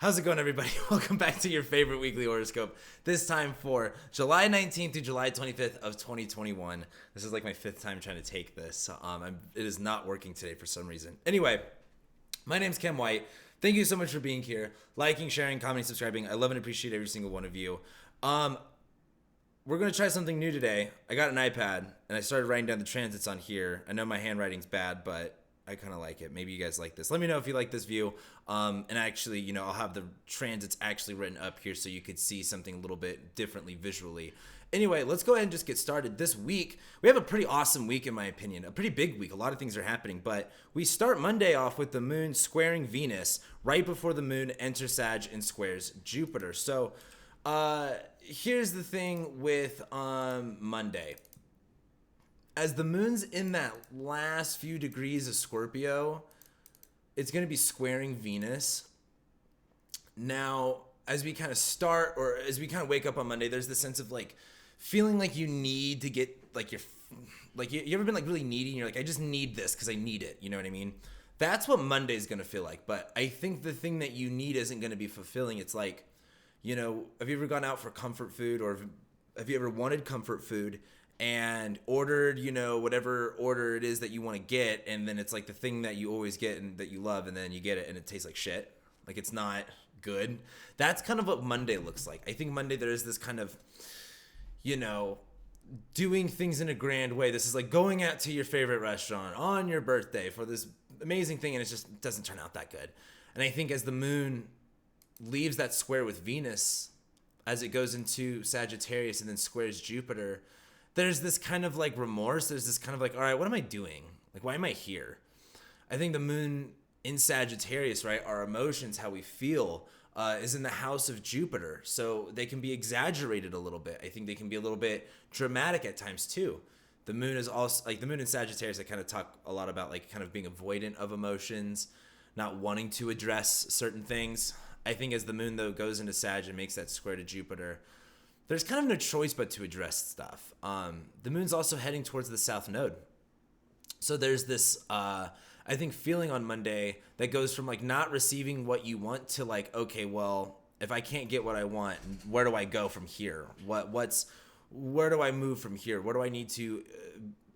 How's it going, everybody? Welcome back to your favorite weekly horoscope. This time for July 19th through July 25th of 2021. This is like my fifth time trying to take this. It is not working today for some reason. Anyway, my name's Cam White. Thank you so much for being here, liking, sharing, commenting, subscribing. I love and appreciate every single one of you. We're going to try something new today. I got an iPad, and I started writing down the transits on here. I know my handwriting's bad, but I kind of like it. Maybe you guys like this. Let me know if you like this view. And actually, I'll have the transits actually written up here so you could see something a little bit differently visually. Anyway, let's go ahead and just get started. This week, we have a pretty awesome week, in my opinion. A pretty big week. A lot of things are happening. But we start Monday off with the moon squaring Venus right before the moon enters Sag and squares Jupiter. So here's the thing with Monday. As the moon's in that last few degrees of Scorpio, it's going to be squaring Venus. Now, as we kind of start, or as we kind of wake up on Monday, there's this sense of like feeling like you need to get like you ever been like really needy and you're like, I just need this because I need it. You know what I mean? That's what Monday's going to feel like. But I think the thing that you need isn't going to be fulfilling. It's like, have you ever gone out for comfort food, or have you ever wanted comfort food and ordered, whatever order it is that you want to get, and then it's like the thing that you always get and that you love, and then you get it and it tastes like shit. Like it's not good. That's kind of what Monday looks like. I think Monday there is this kind of, doing things in a grand way. This is like going out to your favorite restaurant on your birthday for this amazing thing, and it just doesn't turn out that good. And I think as the moon leaves that square with Venus, as it goes into Sagittarius and then squares Jupiter, there's this kind of like remorse. There's this kind of like, all right, what am I doing? Like, why am I here? I think the moon in Sagittarius, right, our emotions, how we feel, is in the house of Jupiter. So they can be exaggerated a little bit. I think they can be a little bit dramatic at times too. The moon is also like the moon in Sagittarius. I kind of talk a lot about like kind of being avoidant of emotions, not wanting to address certain things. I think as the moon though goes into Sag and makes that square to Jupiter, there's kind of no choice but to address stuff. The moon's also heading towards the south node. So there's this, I think, feeling on Monday that goes from like not receiving what you want to like, okay, well, if I can't get what I want, where do I go from here? Where do I move from here? What do I need to,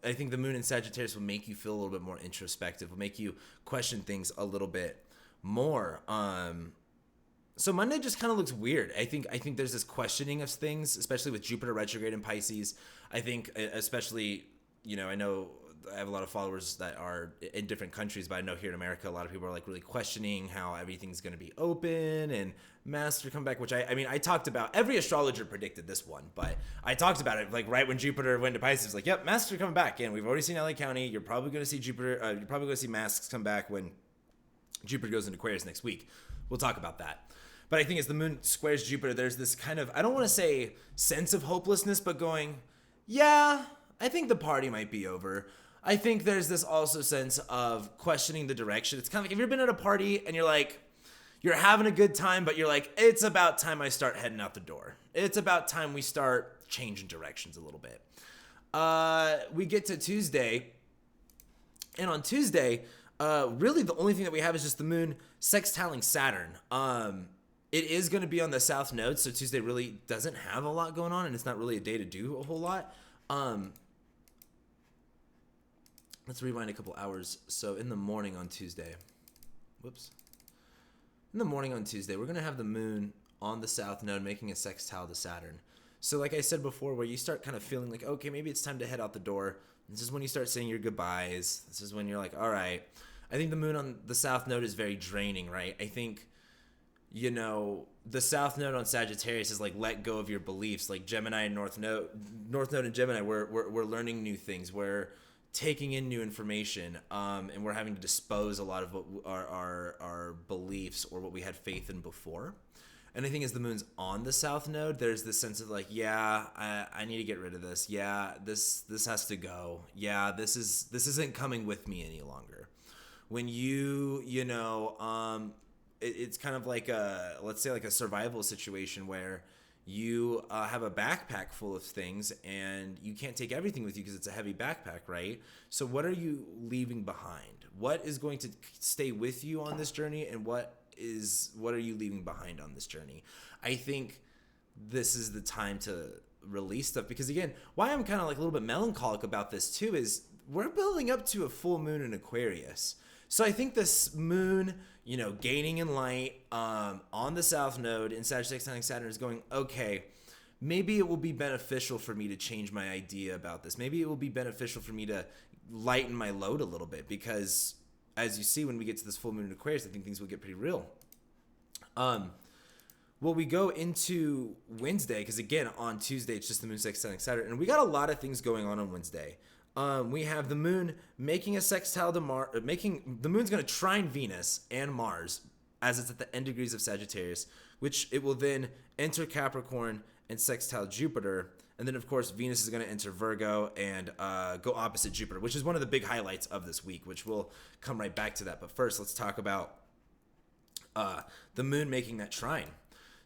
I think the moon in Sagittarius will make you feel a little bit more introspective, will make you question things a little bit more. So Monday just kind of looks weird. I think there's this questioning of things, especially with Jupiter retrograde in Pisces. I think especially, I know I have a lot of followers that are in different countries, but I know here in America, a lot of people are like really questioning how everything's going to be open and masks are coming back, which I talked about. Every astrologer predicted this one, but I talked about it like right when Jupiter went to Pisces, like, yep, masks are coming back. And we've already seen LA County. You're probably going to see you're probably going to see masks come back when Jupiter goes into Aquarius next week. We'll talk about that. But I think as the moon squares Jupiter, there's this kind of, I don't want to say sense of hopelessness, but going, yeah, I think the party might be over. I think there's this also sense of questioning the direction. It's kind of like, have you ever been at a party and you're like, you're having a good time, but you're like, it's about time I start heading out the door. It's about time we start changing directions a little bit. We get to Tuesday, and on Tuesday, really the only thing that we have is just the moon sextiling Saturn. It is going to be on the south node, so Tuesday really doesn't have a lot going on, and it's not really a day to do a whole lot. Let's rewind a couple hours. So in the morning on Tuesday, we're going to have the moon on the south node making a sextile to Saturn. So like I said before, where you start kind of feeling like, okay, maybe it's time to head out the door. This is when you start saying your goodbyes. This is when you're like, all right. I think the moon on the south node is very draining, right? I think the south node on Sagittarius is like let go of your beliefs. Like Gemini and North node and Gemini, we're learning new things. We're taking in new information, and we're having to dispose a lot of what our beliefs or what we had faith in before. And I think as the moon's on the south node, there's this sense of like, yeah, I need to get rid of this. Yeah, this has to go. Yeah, this isn't coming with me any longer. When it's kind of like let's say like a survival situation where you have a backpack full of things and you can't take everything with you because it's a heavy backpack, right? So what are you leaving behind? What is going to stay with you on this journey, and what what are you leaving behind on this journey? I think this is the time to release stuff, because again, why I'm kind of like a little bit melancholic about this too is we're building up to a full moon in Aquarius. So I think this moon, gaining in light on the south node in Sagittarius Saturn is going, okay, maybe it will be beneficial for me to change my idea about this. Maybe it will be beneficial for me to lighten my load a little bit, because as you see, when we get to this full moon in Aquarius, I think things will get pretty real. Well, we go into Wednesday, because again, on Tuesday, it's just the moon sextiling Saturn, and we got a lot of things going on Wednesday. We have the moon making a sextile to Mars, the moon's going to trine Venus and Mars as it's at the end degrees of Sagittarius, which it will then enter Capricorn and sextile Jupiter. And then, of course, Venus is going to enter Virgo and go opposite Jupiter, which is one of the big highlights of this week, which we'll come right back to that. But first, let's talk about the moon making that trine.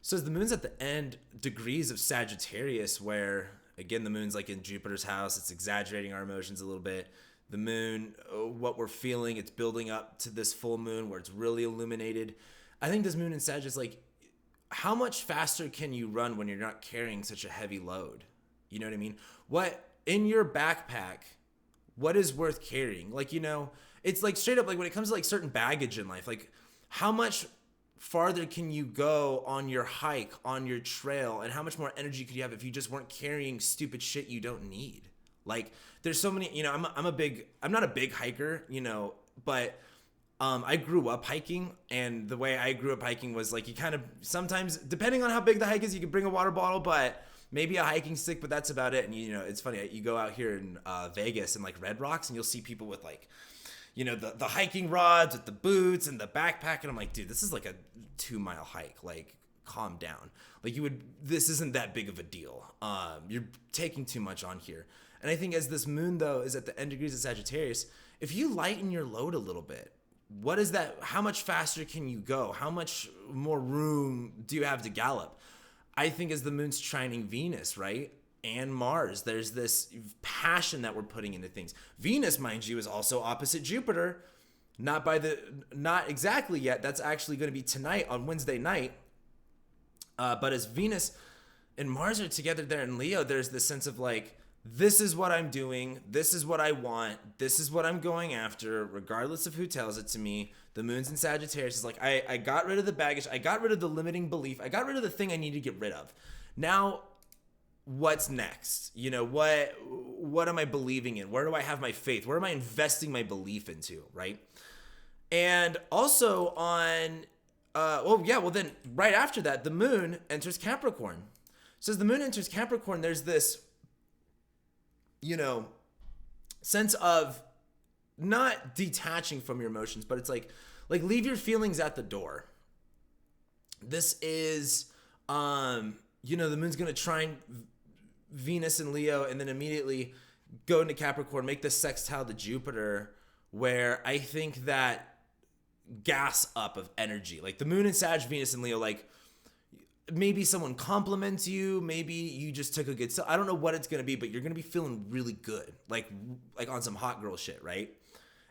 So as the moon's at the end degrees of Sagittarius, where, again, the moon's like in Jupiter's house, it's exaggerating our emotions a little bit. The moon, what we're feeling, it's building up to this full moon where it's really illuminated. I think this moon in Sag is like, how much faster can you run when you're not carrying such a heavy load? You know what I mean? What in your backpack, what is worth carrying? Like, it's like straight up, like when it comes to like certain baggage in life, like how much farther can you go on your hike, on your trail, and how much more energy could you have if you just weren't carrying stupid shit you don't need? Like, there's so many, I'm not a big hiker, but I grew up hiking, and the way I grew up hiking was like, you kind of sometimes, depending on how big the hike is, you can bring a water bottle, but maybe a hiking stick, but that's about it. And it's funny, you go out here in Vegas and like Red Rocks, and you'll see people with like, the hiking rods with the boots and the backpack, and I'm like, dude, this is like a 2-mile hike. Like, calm down. Like, this isn't that big of a deal. You're taking too much on here. And I think as this moon though is at the end degrees of Sagittarius, if you lighten your load a little bit, what is that? How much faster can you go? How much more room do you have to gallop? I think as the moon's trining Venus, right? And Mars, there's this passion that we're putting into things. Venus, mind you, is also opposite Jupiter. Not exactly yet. That's actually going to be tonight on Wednesday night. But as Venus and Mars are together there in Leo, there's this sense of like, this is what I'm doing. This is what I want. This is what I'm going after, regardless of who tells it to me. The moon's in Sagittarius is like, I got rid of the baggage. I got rid of the limiting belief. I got rid of the thing I need to get rid of. Now, what's next? What am I believing in? Where do I have my faith? Where am I investing my belief into, right? And also on, then right after that, the moon enters Capricorn. So as the moon enters Capricorn, there's this, sense of not detaching from your emotions, but it's like leave your feelings at the door. This is, the moon's going to trine Venus and Leo, and then immediately go into Capricorn, make this sextile to Jupiter, where I think that gas up of energy, like the moon and Sag, Venus and Leo, like maybe someone compliments you, maybe you just took a good, I don't know what it's going to be, but you're going to be feeling really good, like on some hot girl shit, right?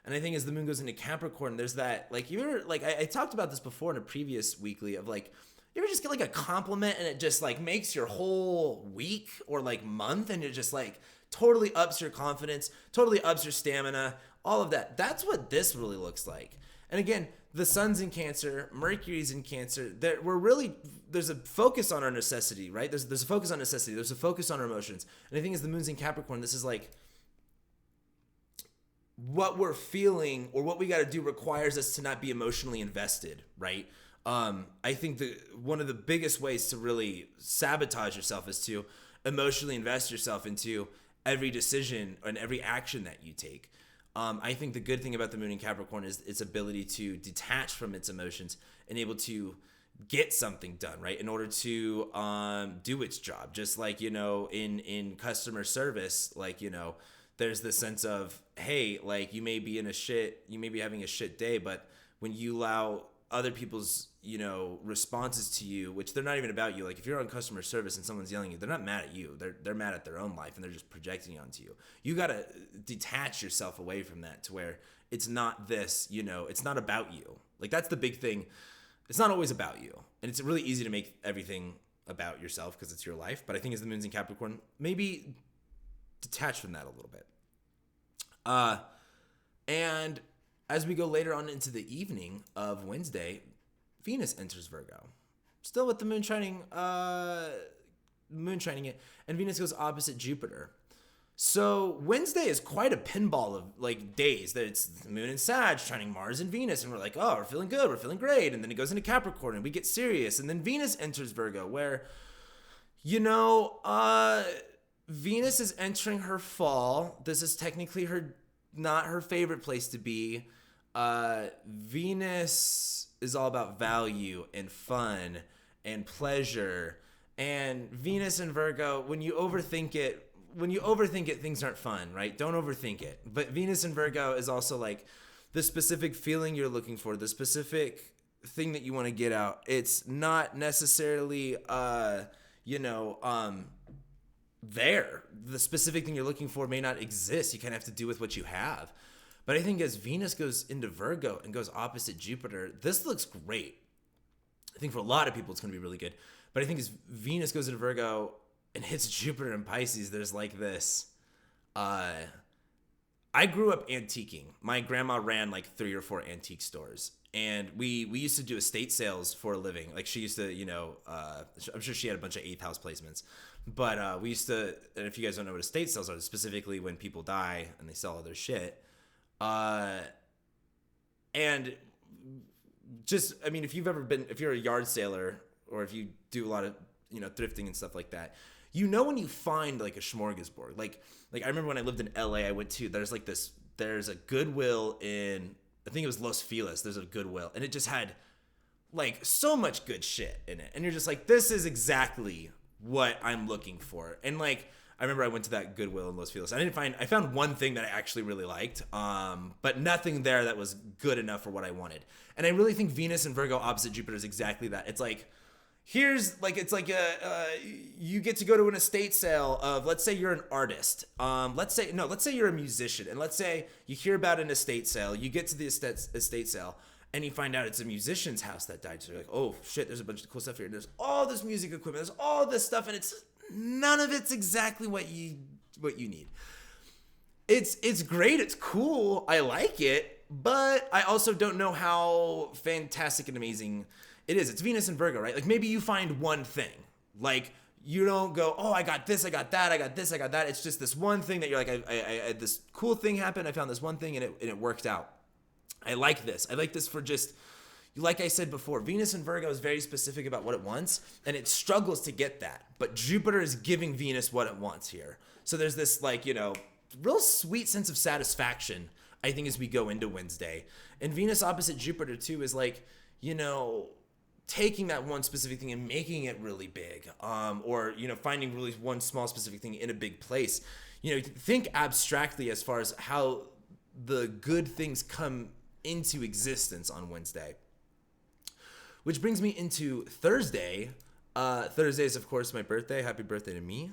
And I think as the moon goes into Capricorn, there's that, like, you ever, like, I talked about this before in a previous weekly of like, you ever just get like a compliment and it just like makes your whole week or like month, and it just like totally ups your confidence, totally ups your stamina, all of that. That's what this really looks like. And again, the sun's in Cancer, Mercury's in Cancer. There's a focus on our necessity, right? There's a focus on necessity. There's a focus on our emotions. And I think as the moon's in Capricorn, this is like what we're feeling or what we got to do requires us to not be emotionally invested, right? I think one of the biggest ways to really sabotage yourself is to emotionally invest yourself into every decision and every action that you take. I think the good thing about the moon in Capricorn is its ability to detach from its emotions and able to get something done, right? In order to do its job. Just like, in customer service, like, there's this sense of, hey, like you may be having a shit day, but when you allow other people's, responses to you, which they're not even about you. Like if you're on customer service and someone's yelling at you, they're not mad at you. They're mad at their own life and they're just projecting onto you. You got to detach yourself away from that to where it's not this, it's not about you. Like that's the big thing. it's not always about you. And it's really easy to make everything about yourself because it's your life. But I think as the moon's in Capricorn, maybe detach from that a little bit. And as we go later on into the evening of Wednesday, Venus enters Virgo. Still with the moon shining it, and Venus goes opposite Jupiter. So Wednesday is quite a pinball of like days. That it's the moon and Sag shining Mars and Venus, and we're like, oh, we're feeling good, we're feeling great. And then it goes into Capricorn, and we get serious. And then Venus enters Virgo, where, Venus is entering her fall. This is technically not her favorite place to be. Venus is all about value and fun and pleasure. And Venus and Virgo, when you overthink it, things aren't fun, right? Don't overthink it. But Venus and Virgo is also like the specific feeling you're looking for, the specific thing that you want to get out. It's not necessarily, there. The specific thing you're looking for may not exist. You kind of have to do with what you have. But I think as Venus goes into Virgo and goes opposite Jupiter, this looks great. I think for a lot of people, it's going to be really good. But I think as Venus goes into Virgo and hits Jupiter and Pisces, there's like this. I grew up antiquing. My grandma ran like 3 or 4 antique stores. And we used to do estate sales for a living. Like she used to, I'm sure she had a bunch of 8th house placements. But we used to, and if you guys don't know what estate sales are, specifically when people die and they sell all their shit. And just, I mean, if you're a yard sailor or if you do a lot of, thrifting and stuff like that, when you find like a smorgasbord, like I remember when I lived in LA, there's a Goodwill in, I think it was Los Feliz. There's a Goodwill and it just had like so much good shit in it. And you're just like, this is exactly what I'm looking for. And like, I remember I went to that Goodwill in Los Feliz. I found one thing that I actually really liked, but nothing there that was good enough for what I wanted. And I really think Venus and Virgo opposite Jupiter is exactly that. It's like, you get to go to an estate sale of, let's say you're an artist. Let's say you're a musician. And let's say you hear about an estate sale. You get to the estate sale and you find out it's a musician's house that died. So you're like, oh shit, there's a bunch of cool stuff here. And there's all this music equipment. There's all this stuff. And none of it's exactly what you need. It's great. It's cool. I like it, but I also don't know how fantastic and amazing it is. It's Venus and Virgo, right? Like maybe you find one thing. Like you don't go, oh, I got this, I got that, I got this, I got that. It's just this one thing that you're like, I this cool thing happened. I found this one thing and it worked out. I like this. I like this for just, like I said before, Venus and Virgo is very specific about what it wants, and it struggles to get that. But Jupiter is giving Venus what it wants here. So there's this real sweet sense of satisfaction, I think, as we go into Wednesday. And Venus opposite Jupiter too is like, taking that one specific thing and making it really big, or finding really one small specific thing in a big place. Think abstractly as far as how the good things come into existence on Wednesday. Which brings me into Thursday. Thursday is, of course, my birthday. Happy birthday to me.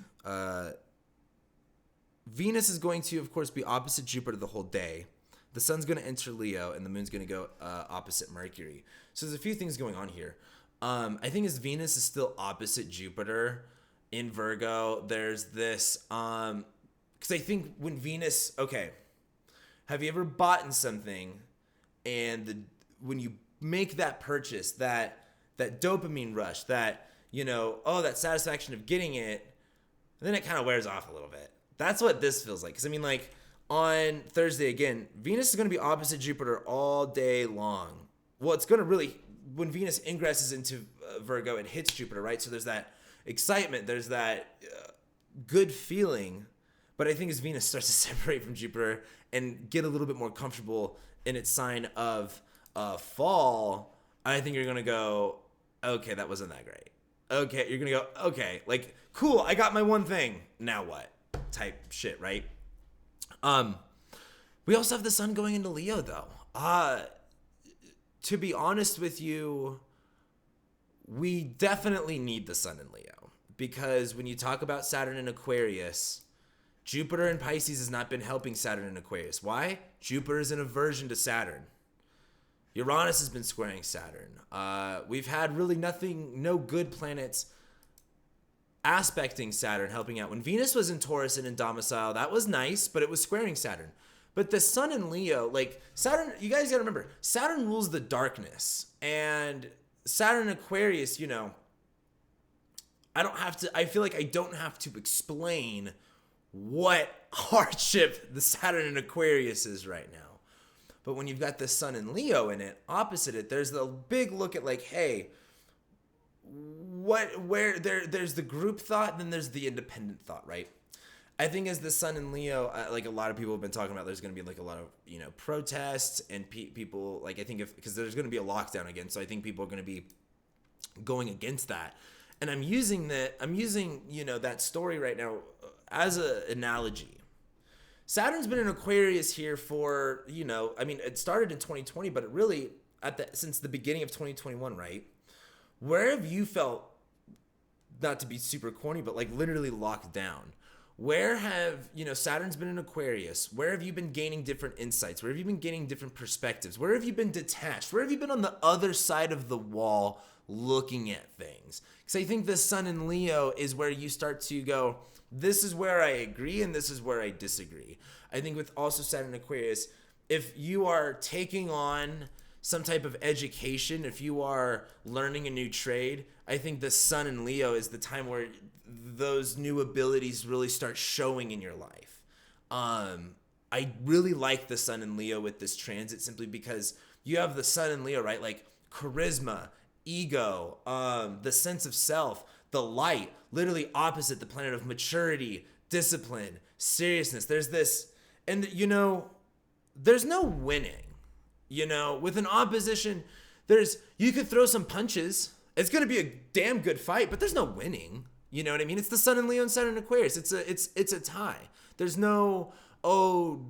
Venus is going to, of course, be opposite Jupiter the whole day. The sun's going to enter Leo, and the moon's going to go opposite Mercury. So there's a few things going on here. I think as Venus is still opposite Jupiter in Virgo, there's this... because I think when Venus... Okay. Have you ever bought in something, and when you make that purchase, that dopamine rush, that that satisfaction of getting it, and then it kind of wears off a little bit. That's what this feels like. Because I mean, like on Thursday again, Venus is going to be opposite Jupiter all day long. Well, it's going to really, when Venus ingresses into Virgo, it hits Jupiter, right? So there's that excitement, there's that good feeling. But I think as Venus starts to separate from Jupiter and get a little bit more comfortable in its sign of fall, I think you're going to go, okay, that wasn't that great. Okay, you're going to go, okay, like, cool, I got my one thing. Now what? Type shit, right? We also have the sun going into Leo, though. To be honest with you, we definitely need the sun in Leo. Because when you talk about Saturn in Aquarius, Jupiter in Pisces has not been helping Saturn in Aquarius. Why? Jupiter is in aversion to Saturn. Uranus has been squaring Saturn. We've had really no good planets aspecting Saturn, helping out. When Venus was in Taurus and in domicile, that was nice, but it was squaring Saturn. But the sun in Leo, like Saturn, you guys got to remember, Saturn rules the darkness. And Saturn in Aquarius, I feel like I don't have to explain what hardship the Saturn in Aquarius is right now. But when you've got the sun in Leo in it, opposite it, there's the big look at like, hey, there's the group thought, then there's the independent thought, right? I think as the sun in Leo, like a lot of people have been talking about, there's going to be like a lot of, protests and people, like I think because there's going to be a lockdown again. So I think people are going to be going against that. And I'm using that story right now as an analogy. Saturn's been in Aquarius here for, it started in 2020, but it really since the beginning of 2021, right? Where have you felt, not to be super corny, but like literally locked down? Where have, Saturn's been in Aquarius? Where have you been gaining different insights? Where have you been gaining different perspectives? Where have you been detached? Where have you been on the other side of the wall looking at things? Because I think the sun in Leo is where you start to go, this is where I agree and this is where I disagree. I think with also Saturn Aquarius, if you are taking on some type of education, if you are learning a new trade, I think the sun in Leo is the time where those new abilities really start showing in your life. I really like the sun in Leo with this transit simply because you have the sun in Leo, right? Like charisma, ego, the sense of self, the light, literally opposite the planet of maturity, discipline, seriousness. There's this, and there's no winning. With an opposition, you could throw some punches. It's going to be a damn good fight, but there's no winning. You know what I mean? It's the sun in Leo and Saturn in Aquarius. It's a tie. There's no,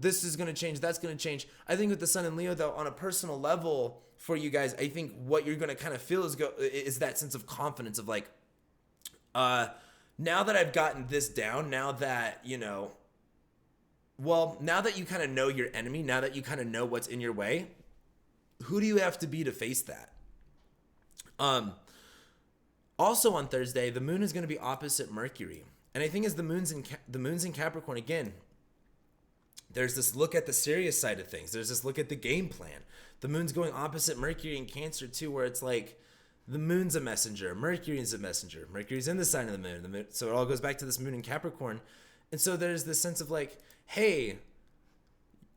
this is going to change, that's going to change. I think with the sun in Leo, though, on a personal level for you guys, I think what you're going to kind of feel is that sense of confidence of like, now that I've gotten this down, now that, now that you kind of know your enemy, now that you kind of know what's in your way, who do you have to be to face that? Also on Thursday, the moon is going to be opposite Mercury. And I think as the moon's in Capricorn again, there's this look at the serious side of things. There's this look at the game plan. The moon's going opposite Mercury in Cancer too, where it's like the moon's a messenger. Mercury is a messenger. Mercury's in the sign of the moon. So it all goes back to this moon in Capricorn. And so there's this sense of like, hey,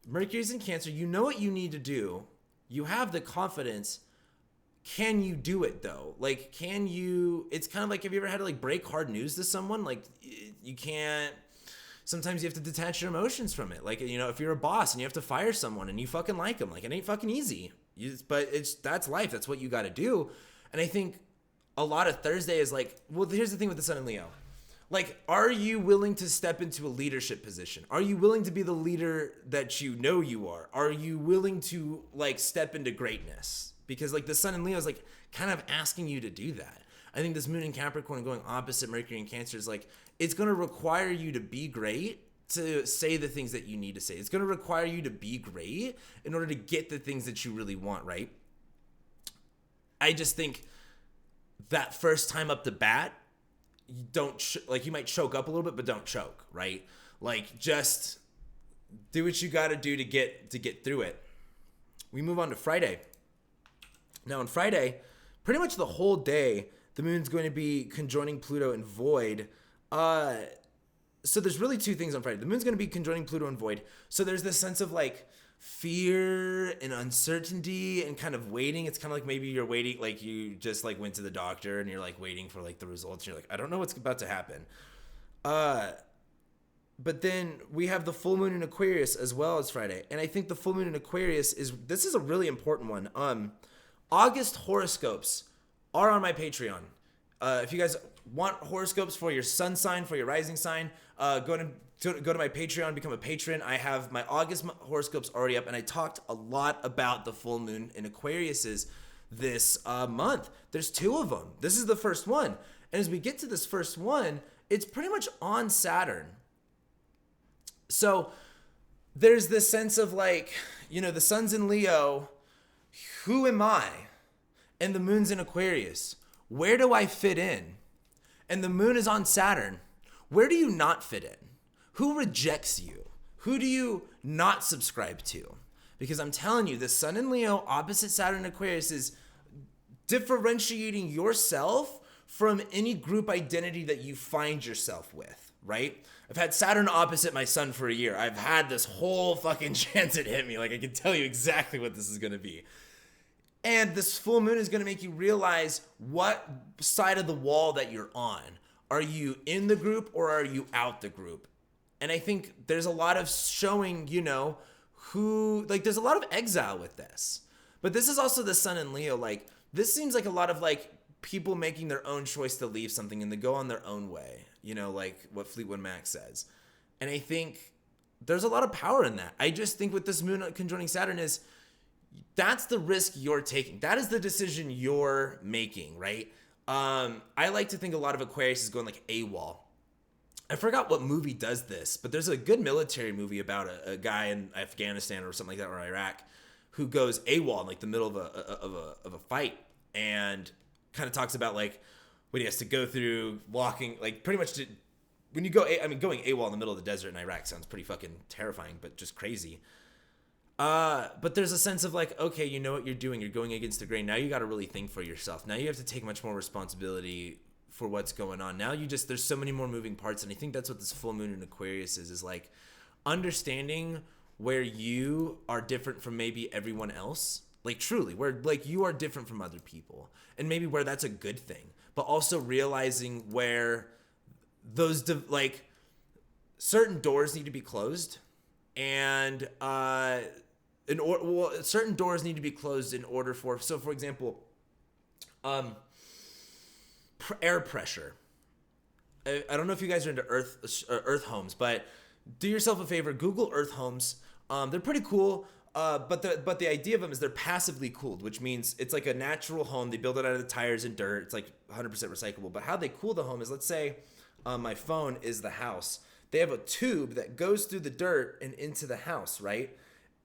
Mercury's in Cancer. You know what you need to do. You have the confidence. Can you do it though? Like, it's kind of like, have you ever had to like break hard news to someone? Like you can't, sometimes you have to detach your emotions from it. Like, if you're a boss and you have to fire someone and you fucking like them, like it ain't fucking easy, but that's life. That's what you got to do. And I think a lot of Thursday is like, well, here's the thing with the sun in Leo. Like, are you willing to step into a leadership position? Are you willing to be the leader that you know you are? Are you willing to like step into greatness? Because like the sun in Leo is like kind of asking you to do that. I think this moon in Capricorn going opposite Mercury in Cancer is like, it's going to require you to be great to say the things that you need to say. It's going to require you to be great in order to get the things that you really want, right? I just think that first time up the bat, you don't you might choke up a little bit, but don't choke, right? Like just do what you got to do to get through it. We move on to Friday. Now on Friday, pretty much the whole day, the moon's going to be conjoining Pluto in Void. So there's really two things on Friday. The moon's going to be conjoining Pluto in Void. So there's this sense of like fear and uncertainty and kind of waiting. It's kind of like maybe you're waiting, like you just like went to the doctor and you're like waiting for like the results. You're like, I don't know what's about to happen. But then we have the full moon in Aquarius as well as Friday. And I think the full moon in Aquarius this is a really important one. August horoscopes are on my Patreon. If you guys want horoscopes for your sun sign, for your rising sign, go to my Patreon, become a patron. I have my August horoscopes already up, and I talked a lot about the full moon in Aquarius this month. There's two of them. This is the first one. And as we get to this first one, it's pretty much on Saturn. So there's this sense of like, the sun's in Leo, who am I? And the moon's in Aquarius. Where do I fit in? And the moon is on Saturn. Where do you not fit in? Who rejects you? Who do you not subscribe to? Because I'm telling you, the sun in Leo opposite Saturn in Aquarius is differentiating yourself from any group identity that you find yourself with, right? I've had Saturn opposite my sun for a year. I've had this whole fucking chance it hit me. Like, I can tell you exactly what this is going to be. And this full moon is going to make you realize what side of the wall that you're on. Are you in the group or are you out the group? And I think there's a lot of showing, who, like, there's a lot of exile with this. But this is also the sun in Leo. Like, this seems like a lot of, like, people making their own choice to leave something and to go on their own way. Like what Fleetwood Mac says. And I think there's a lot of power in that. I just think with this moon conjoining Saturn is, that's the risk you're taking. That is the decision you're making, right? I like to think a lot of Aquarius is going like AWOL. I forgot what movie does this, but there's a good military movie about a guy in Afghanistan or something like that, or Iraq, who goes AWOL in like the middle of a fight, and kind of talks about like what he has to go through, walking, like pretty much when you go, going AWOL in the middle of the desert in Iraq sounds pretty fucking terrifying, but just crazy. But there's a sense of like, okay, you know what you're doing. You're going against the grain. Now you got to really think for yourself. Now you have to take much more responsibility for what's going on. Now there's so many more moving parts. And I think that's what this full moon in Aquarius is like understanding where you are different from maybe everyone else. Like truly, where like you are different from other people, and maybe where that's a good thing, but also realizing where those like certain doors need to be closed, and certain doors need to be closed in order for. So, for example, air pressure. I don't know if you guys are into Earth homes, but do yourself a favor. Google Earth homes. They're pretty cool. But the idea of them is they're passively cooled, which means it's like a natural home. They build it out of the tires and dirt. It's like 100% recyclable. But how they cool the home is, let's say my phone is the house. They have a tube that goes through the dirt and into the house, right?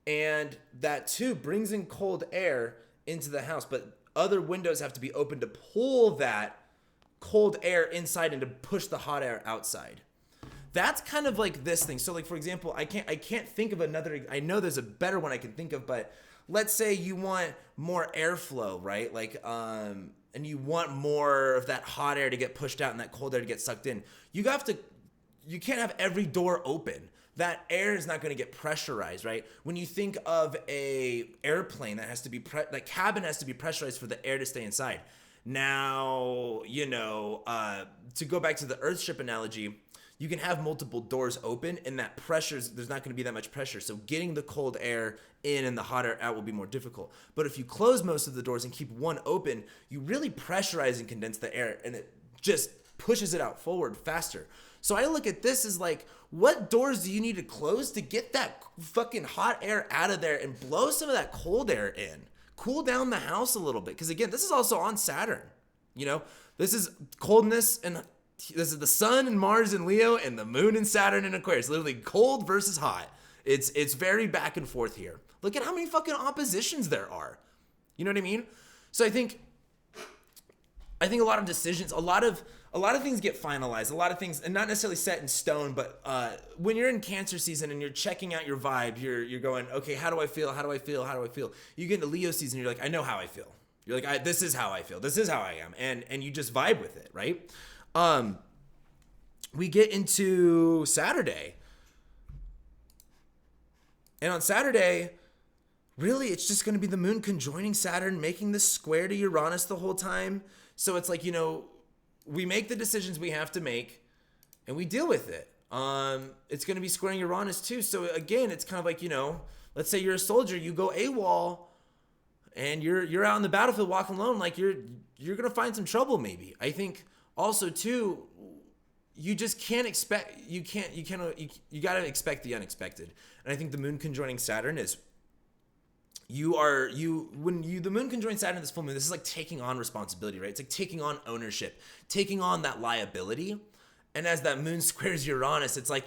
And that tube brings in cold air into the house, but other windows have to be open to pull that cold air inside and to push the hot air outside. That's kind of like this thing. So like, for example, I can't think of another, I know there's a better one I can think of, but let's say you want more airflow, right? Like, and you want more of that hot air to get pushed out and that cold air to get sucked in. You can't have every door open. That air is not going to get pressurized, right? When you think of a airplane that has to be, that cabin has to be pressurized for the air to stay inside. Now, to go back to the Earthship analogy, you can have multiple doors open and that there's not going to be that much pressure. So getting the cold air in and the hot air out will be more difficult. But if you close most of the doors and keep one open, you really pressurize and condense the air and it just pushes it out forward faster. So I look at this as like, what doors do you need to close to get that fucking hot air out of there and blow some of that cold air in? Cool down the house a little bit. Because again, this is also on Saturn. This is coldness, and this is the sun and Mars in Leo and the moon and Saturn in Aquarius. Literally cold versus hot. It's very back and forth here. Look at how many fucking oppositions there are. You know what I mean? So I think a lot of decisions, a lot of things get finalized. A lot of things, and not necessarily set in stone, but when you're in Cancer season and you're checking out your vibe, you're going, okay, how do I feel? How do I feel? How do I feel? You get into Leo season, you're like, I know how I feel. You're like, this is how I feel. This is how I am, and you just vibe with it, right? We get into Saturday, and on Saturday, really, it's just going to be the moon conjoining Saturn, making this square to Uranus the whole time. So it's like, we make the decisions we have to make, and we deal with it. It's going to be squaring Uranus too. So again, it's kind of like, let's say you're a soldier, you go AWOL, and you're out in the battlefield walking alone, like you're going to find some trouble maybe. I think also too, you just can't expect, you got to expect the unexpected. And I think the moon conjoining Saturn is, the moon conjoins Saturn this full moon, this is like taking on responsibility, right? It's like taking on ownership, taking on that liability. And as that moon squares Uranus, it's like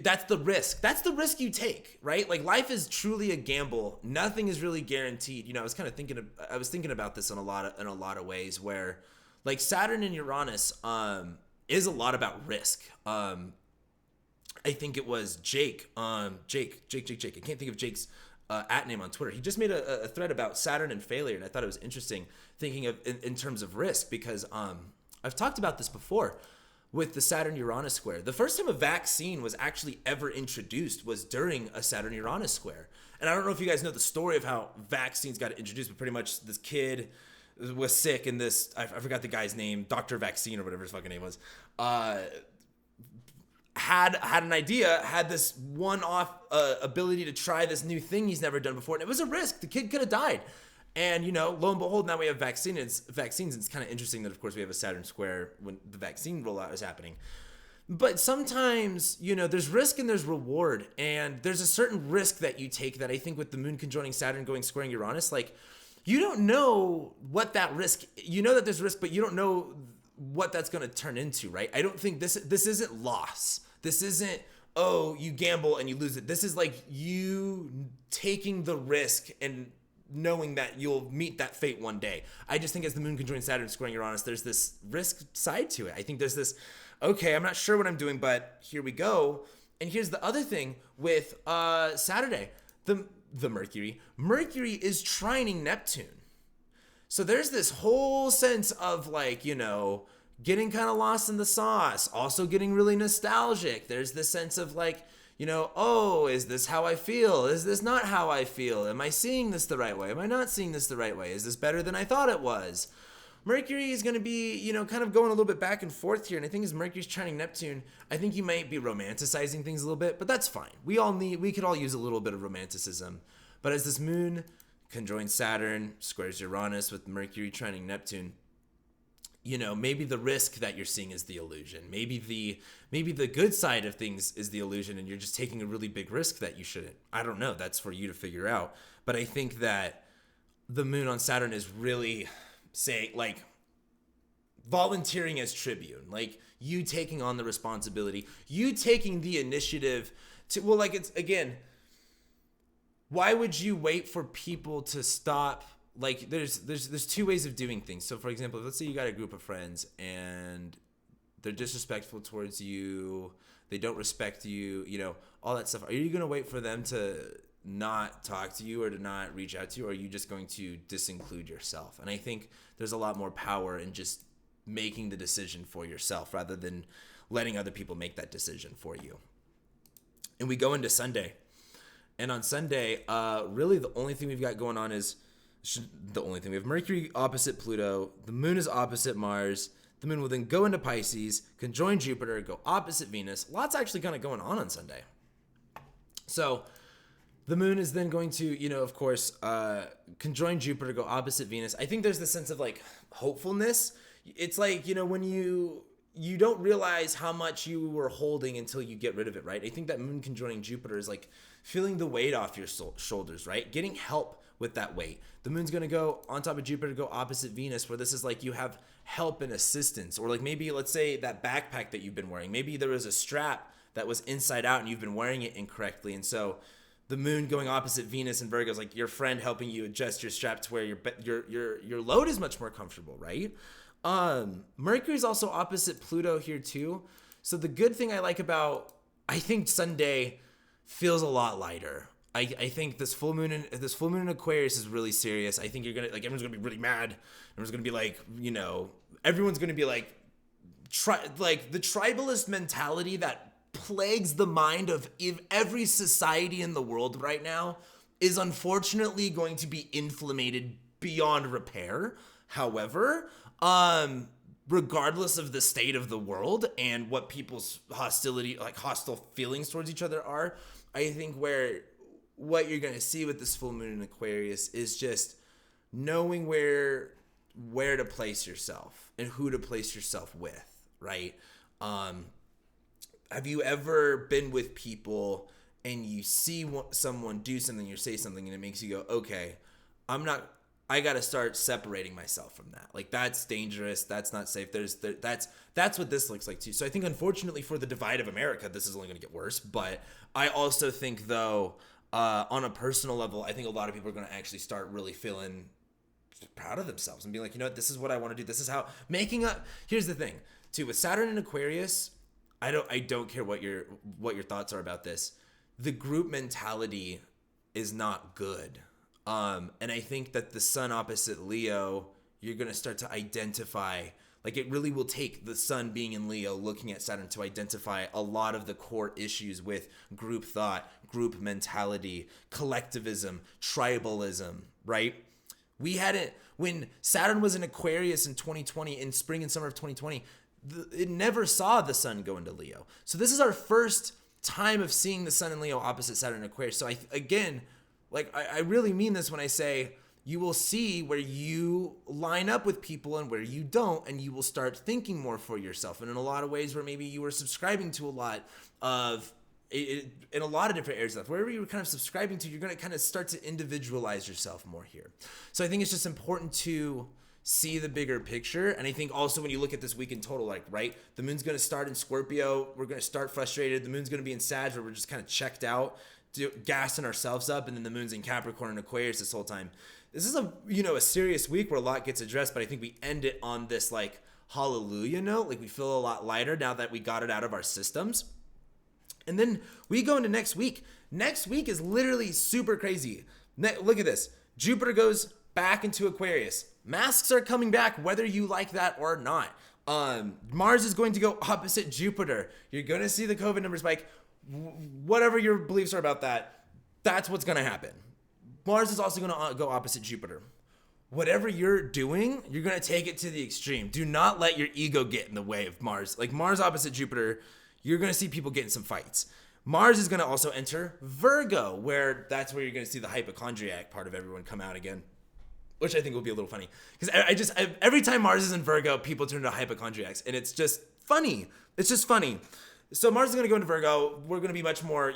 that's the risk. That's the risk you take, right? Like life is truly a gamble. Nothing is really guaranteed. You know, I was thinking about this in a lot of ways where like Saturn and Uranus is a lot about risk. I think it was Jake. Jake. I can't think of Jake's at name on Twitter. He just made a thread about Saturn and failure, and I thought it was interesting thinking of in terms of risk because I've talked about this before with the Saturn-Uranus square. The first time a vaccine was actually ever introduced was during a Saturn-Uranus square. And I don't know if you guys know the story of how vaccines got introduced, but pretty much this kid was sick and I forgot the guy's name, Dr. Vaccine or whatever his fucking name was, had an idea, had this one-off ability to try this new thing he's never done before. And it was a risk. The kid could have died. And, you know, lo and behold, now we have vaccines. It's kind of interesting that, of course, we have a Saturn square when the vaccine rollout is happening. But sometimes, you know, there's risk and there's reward. And there's a certain risk that you take that I think with the moon conjoining Saturn going squaring Uranus, like, you don't know what that risk, you know that there's risk, but you don't know what that's going to turn into, right? I don't think this isn't loss. This isn't, oh, you gamble and you lose it. This is like you taking the risk and knowing that you'll meet that fate one day. I just think as the moon conjoins Saturn squaring Uranus, there's this risk side to it. I think there's this, okay, I'm not sure what I'm doing, but here we go. And here's the other thing with Saturday, the Mercury is trining Neptune. So there's this whole sense of like, you know, getting kind of lost in the sauce, also getting really nostalgic. There's this sense of like, you know, oh, is this how I feel? Is this not how I feel? Am I seeing this the right way? Am I not seeing this the right way? Is this better than I thought it was? Mercury is going to be, you know, kind of going a little bit back and forth here. And I think as Mercury's trining Neptune, I think you might be romanticizing things a little bit, but that's fine. We could all use a little bit of romanticism. But as this moon conjoins Saturn, squares Uranus with Mercury trining Neptune, you know, maybe the risk that you're seeing is the illusion. Maybe the good side of things is the illusion and you're just taking a really big risk that you shouldn't. I don't know. That's for you to figure out. But I think that the moon on Saturn is really like volunteering as tribune, like you taking on the responsibility, you taking the initiative to, well, like it's, again, why would you wait for people to stop? Like there's two ways of doing things. So for example, let's say you got a group of friends and they're disrespectful towards you, they don't respect you, you know, all that stuff. Are you going to wait for them to not talk to you or to not reach out to you, or are you just going to disinclude yourself? And I think there's a lot more power in just making the decision for yourself rather than letting other people make that decision for you. And we go into Sunday. And on Sunday, really the only thing we've got going on is we have Mercury opposite Pluto, the moon is opposite Mars, the moon will then go into Pisces, conjoin Jupiter, go opposite Venus. Lots actually kind of going on Sunday. So the moon is then going to, you know, of course, conjoin Jupiter, go opposite Venus. I think there's this sense of like hopefulness. It's like, you know, when you don't realize how much you were holding until you get rid of it, right? I think that moon conjoining Jupiter is like feeling the weight off your shoulders, right? Getting help with that weight. The moon's going to go on top of Jupiter, go opposite Venus, where this is like you have help and assistance. Or like maybe, let's say that backpack that you've been wearing, maybe there was a strap that was inside out and you've been wearing it incorrectly. And so the moon going opposite Venus and Virgo is like your friend helping you adjust your strap to where your load is much more comfortable, right? Mercury's also opposite Pluto here too. So the good thing I like about, I think Sunday feels a lot lighter. I think this full moon in Aquarius is really serious. I think everyone's gonna be really mad. Everyone's gonna be like, you know, everyone's gonna be like, like the tribalist mentality that plagues the mind of every society in the world right now is unfortunately going to be inflamed beyond repair. However, regardless of the state of the world and what people's hostile feelings towards each other are, I think what you're going to see with this full moon in Aquarius is just knowing where to place yourself and who to place yourself with, right? Have you ever been with people and you see someone do something or say something and it makes you go, okay, I'm not I got to start separating myself from that. Like, that's dangerous. That's not safe. That's what this looks like too. So I think, unfortunately, for the divide of America, this is only going to get worse. But I also think, though, on a personal level, I think a lot of people are going to actually start really feeling proud of themselves and be like, you know what, this is what I want to do. This is how making up. Here's the thing too, with Saturn in Aquarius, I don't care what your thoughts are about this. The group mentality is not good. And I think that the sun opposite Leo, you're going to start to identify, like, it really will take the sun being in Leo, looking at Saturn, to identify a lot of the core issues with group thought, group mentality, collectivism, tribalism, right? We hadn't, when Saturn was in Aquarius in 2020, in spring and summer of 2020, it never saw the sun go into Leo. So this is our first time of seeing the sun in Leo opposite Saturn in Aquarius. So I really mean this when I say you will see where you line up with people and where you don't, and you will start thinking more for yourself. And in a lot of ways where maybe you were subscribing to a lot of, in a lot of different areas of life, wherever you were kind of subscribing to, you're going to kind of start to individualize yourself more here. So I think it's just important to see the bigger picture. And I think also when you look at this week in total, like, right, the moon's going to start in Scorpio. We're going to start frustrated. The moon's going to be in Sag, where we're just kind of checked out, gassing ourselves up. And then the moon's in Capricorn and Aquarius this whole time. This is a serious week where a lot gets addressed, but I think we end it on this like hallelujah note. Like, we feel a lot lighter now that we got it out of our systems. And then we go into next week. Next week is literally super crazy. Look at this. Jupiter goes back into Aquarius. Masks are coming back, whether you like that or not. Mars is going to go opposite Jupiter. You're going to see the COVID numbers spike. Whatever your beliefs are about that, that's what's going to happen. Mars is also going to go opposite Jupiter. Whatever you're doing, you're going to take it to the extreme. Do not let your ego get in the way of Mars. Like, Mars opposite Jupiter, you're going to see people get in some fights. Mars is going to also enter Virgo, where that's where you're going to see the hypochondriac part of everyone come out again, which I think will be a little funny. Because every time Mars is in Virgo, people turn into hypochondriacs, and it's just funny. It's just funny. So Mars is going to go into Virgo. We're going to be much more,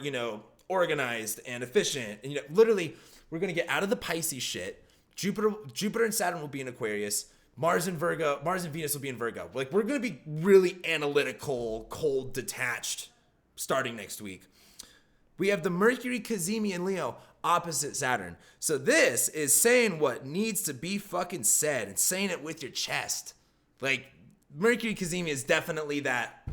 organized and efficient. And, literally, we're going to get out of the Pisces shit. Jupiter and Saturn will be in Aquarius. Mars and Venus will be in Virgo. Like, we're going to be really analytical, cold, detached starting next week. We have the Mercury Cazimi in Leo opposite Saturn. So this is saying what needs to be fucking said and saying it with your chest. Like, Mercury Cazimi is definitely that,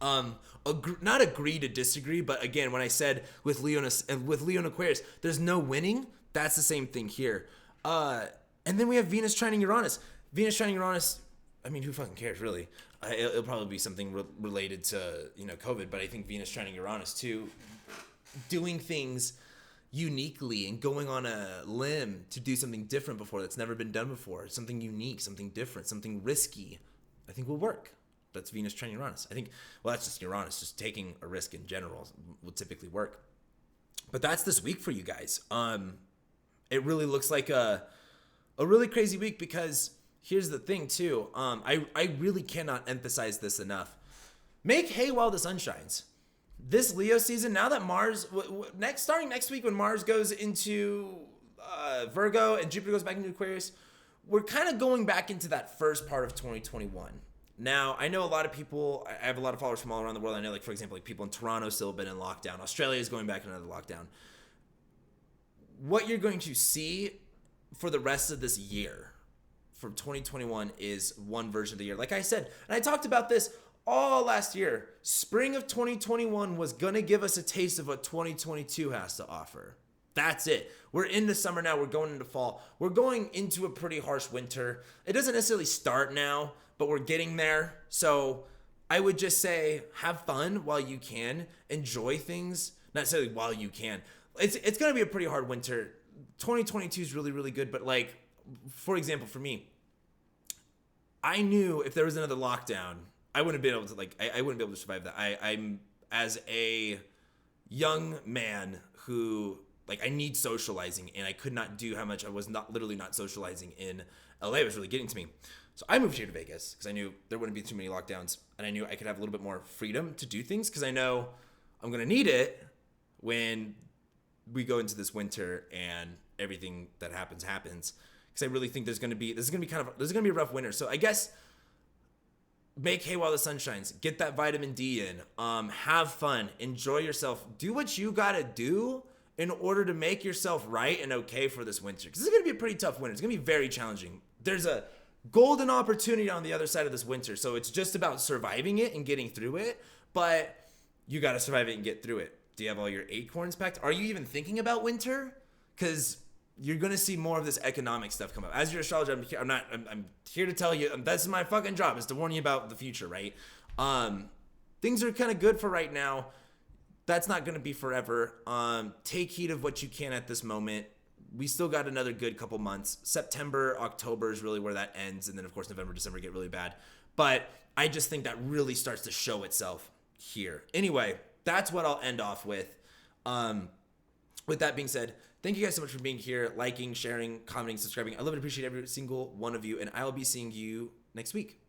not agree to disagree, but again, when I said with Leo and Aquarius, there's no winning, that's the same thing here. And then we have Venus trining Uranus. Venus trining Uranus, I mean, who fucking cares, really? It'll probably be something related to, COVID, but I think Venus trining Uranus, too, doing things uniquely and going on a limb to do something different before that's never been done before, something unique, something different, something risky, I think will work. That's Venus trining Uranus. I think, that's just Uranus, just taking a risk in general will typically work. But that's this week for you guys. It really looks like a really crazy week, because here's the thing too. I really cannot emphasize this enough. Make hay while the sun shines. This Leo season, now that Mars, starting next week when Mars goes into Virgo and Jupiter goes back into Aquarius, we're kind of going back into that first part of 2021. Now, I know a lot of people, I have a lot of followers from all around the world. I know, like, for example, like people in Toronto still have been in lockdown. Australia is going back into another lockdown. What you're going to see for the rest of this year from 2021 is one version of the year. Like I said, and I talked about this all last year, spring of 2021 was going to give us a taste of what 2022 has to offer. That's it. We're into summer now. We're going into fall. We're going into a pretty harsh winter. It doesn't necessarily start now, but we're getting there. So I would just say, have fun while you can. Enjoy things, not necessarily while you can. It's going to be a pretty hard winter. 2022 is really, really good. But, like, for example, for me, I knew if there was another lockdown, I wouldn't be able to, I wouldn't be able to survive that. I'm, as a young man who, I need socializing, and I could not do how much I was literally not socializing in LA. It was really getting to me. So I moved here to Vegas because I knew there wouldn't be too many lockdowns, and I knew I could have a little bit more freedom to do things, because I know I'm going to need it when we go into this winter and everything that happens. because I really think this is gonna be a rough winter. So I guess make hay while the sun shines. Get that vitamin D in. Have fun. Enjoy yourself. Do what you gotta do in order to make yourself right and okay for this winter. Because this is gonna be a pretty tough winter. It's gonna be very challenging. There's a golden opportunity on the other side of this winter. So it's just about surviving it and getting through it. But you gotta survive it and get through it. Do you have all your acorns packed? Are you even thinking about winter? Because you're gonna see more of this economic stuff come up. As your astrologer, I'm here to tell you, that's my fucking job, is to warn you about the future, right? Things are kind of good for right now. That's not gonna be forever. Take heed of what you can at this moment. We still got another good couple months. September, October is really where that ends, and then of course November, December get really bad. But I just think that really starts to show itself here. Anyway, that's what I'll end off with. With that being said, thank you guys so much for being here, liking, sharing, commenting, subscribing. I love and appreciate every single one of you, and I'll be seeing you next week.